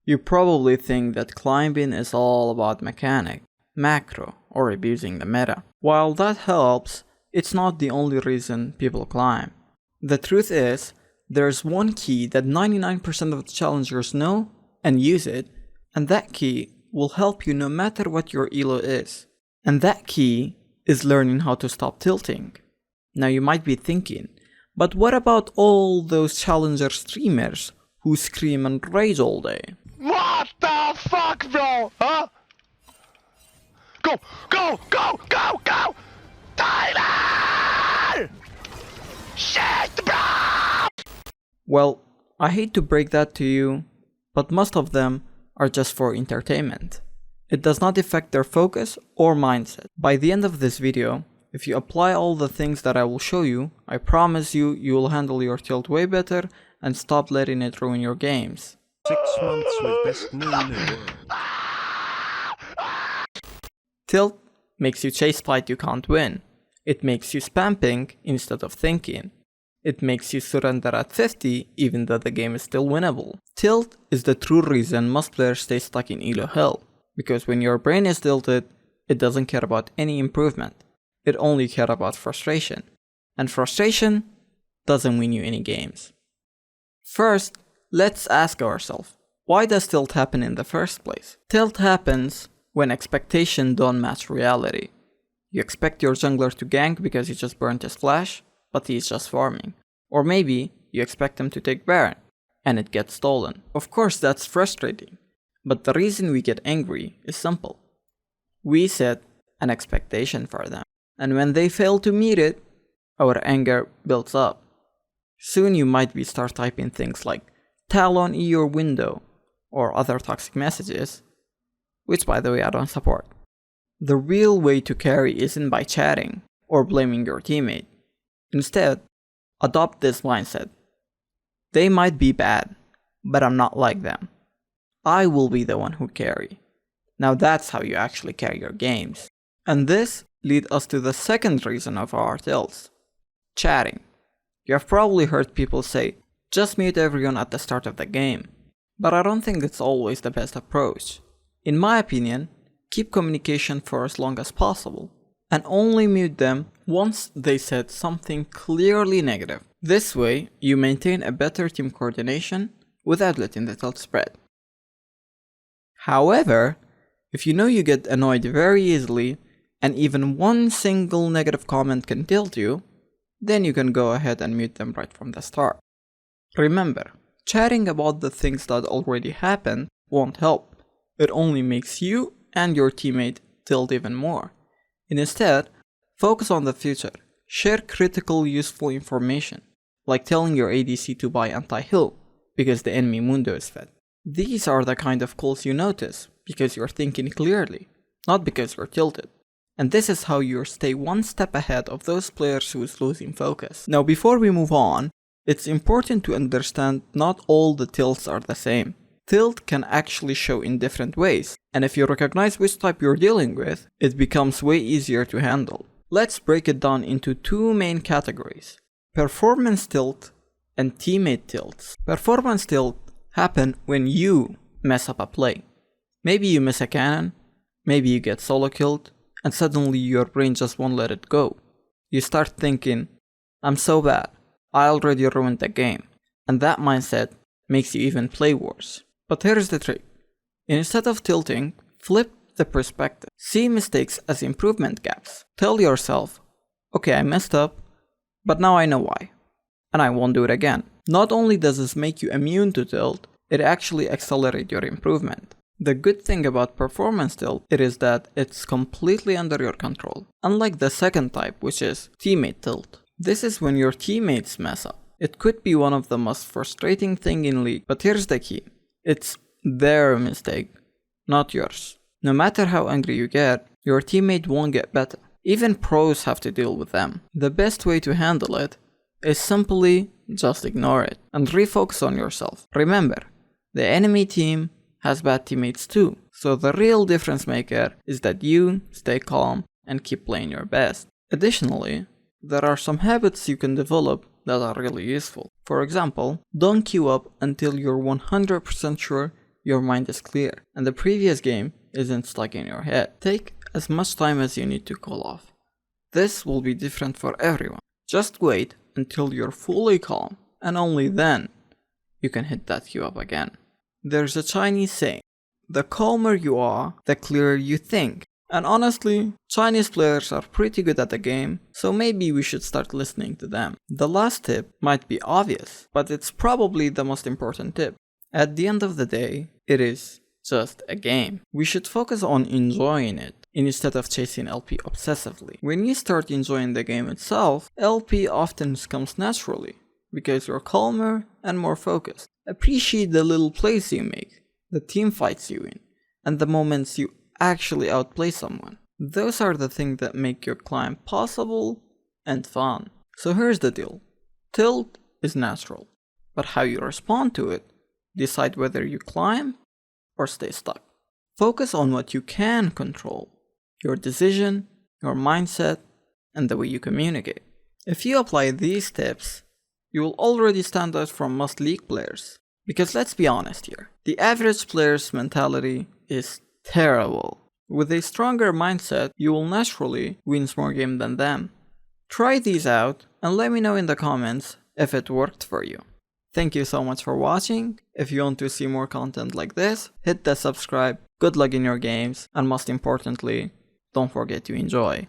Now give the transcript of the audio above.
You probably think that climbing is all about mechanic, macro, or abusing the meta. While that helps, it's not the only reason people climb. The truth is, there's one key that 99% of the challengers know and use it, and that key will help you no matter what your elo is. And that key is learning how to stop tilting. Now you might be thinking, but what about all those challenger streamers who scream and rage all day? What the fuck, bro? Huh? Go, go, go, go, go! Tyler! Shit, bro! Well, I hate to break that to you, but most of them are just for entertainment. It does not affect their focus or mindset. By the end of this video, if you apply all the things that I will show you, I promise you, you will handle your tilt way better and stop letting it ruin your games. 6 months with best new world. Tilt makes you chase fight you can't win. It makes you spam ping instead of thinking. It makes you surrender at 50 even though the game is still winnable. Tilt is the true reason most players stay stuck in Elo Hell, because when your brain is tilted, it doesn't care about any improvement. It only cares about frustration. And frustration doesn't win you any games. First, let's ask ourselves, why does tilt happen in the first place? Tilt happens when expectations don't match reality. You expect your jungler to gank because he just burnt his flash, but he's just farming. Or maybe you expect him to take Baron, and it gets stolen. Of course that's frustrating, but the reason we get angry is simple. We set an expectation for them, and when they fail to meet it, our anger builds up. Soon you might be start typing things like Talon E your window, or other toxic messages, which by the way I don't support. The real way to carry isn't by chatting or blaming your teammate. Instead, adopt this mindset. They might be bad, but I'm not like them. I will be the one who carry. Now that's how you actually carry your games. And this leads us to the second reason of our tilts. Chatting. You have probably heard people say, just mute everyone at the start of the game. But I don't think it's always the best approach. In my opinion, keep communication for as long as possible, and only mute them once they said something clearly negative. This way, you maintain a better team coordination without letting the tilt spread. However, if you know you get annoyed very easily, and even one single negative comment can tilt you, then you can go ahead and mute them right from the start. Remember, chatting about the things that already happened won't help. It only makes you and your teammate tilt even more. Instead, focus on the future. Share critical useful information, like telling your ADC to buy anti-heal because the enemy Mundo is fed. These are the kind of calls you notice because you're thinking clearly, not because you're tilted. And this is how you stay one step ahead of those players who is losing focus. Now before we move on, it's important to understand not all the tilts are the same. Tilt can actually show in different ways, and if you recognize which type you're dealing with, it becomes way easier to handle. Let's break it down into two main categories: performance tilt and teammate tilts. Performance tilt happen when you mess up a play. Maybe you miss a cannon, maybe you get solo killed, and suddenly your brain just won't let it go. You start thinking, I'm so bad, I already ruined the game, and that mindset makes you even play worse. But here's the trick. Instead of tilting, flip the perspective. See mistakes as improvement gaps. Tell yourself, okay, I messed up, but now I know why, and I won't do it again. Not only does this make you immune to tilt, it actually accelerates your improvement. The good thing about performance tilt is that it's completely under your control, unlike the second type, which is teammate tilt. This is when your teammates mess up. It could be one of the most frustrating things in League, but here's the key. It's their mistake, not yours. No matter how angry you get, your teammate won't get better. Even pros have to deal with them. The best way to handle it is simply just ignore it and refocus on yourself. Remember, the enemy team has bad teammates too, so the real difference maker is that you stay calm and keep playing your best. Additionally, there are some habits you can develop that are really useful. For example, don't queue up until you're 100% sure your mind is clear and the previous game isn't stuck in your head. Take as much time as you need to cool off. This will be different for everyone. Just wait until you're fully calm, and only then you can hit that queue up again. There's a Chinese saying, the calmer you are, the clearer you think. And honestly, Chinese players are pretty good at the game, so maybe we should start listening to them. The last tip might be obvious, but it's probably the most important tip. At the end of the day, it is just a game. We should focus on enjoying it instead of chasing LP obsessively. When you start enjoying the game itself, LP often comes naturally because you're calmer and more focused. Appreciate the little plays you make, the team fights you in, and the moments you actually outplay someone. Those are the things that make your climb possible and fun. So here's the deal. Tilt is natural, but how you respond to it decide whether you climb or stay stuck. Focus on what you can control, your decision, your mindset, and the way you communicate. If you apply these tips, you will already stand out from most League players. Because let's be honest here, the average player's mentality is terrible. With a stronger mindset, you will naturally win more games than them. Try these out and let me know in the comments if it worked for you. Thank you so much for watching. If you want to see more content like this, hit the subscribe, good luck in your games, and most importantly, don't forget to enjoy.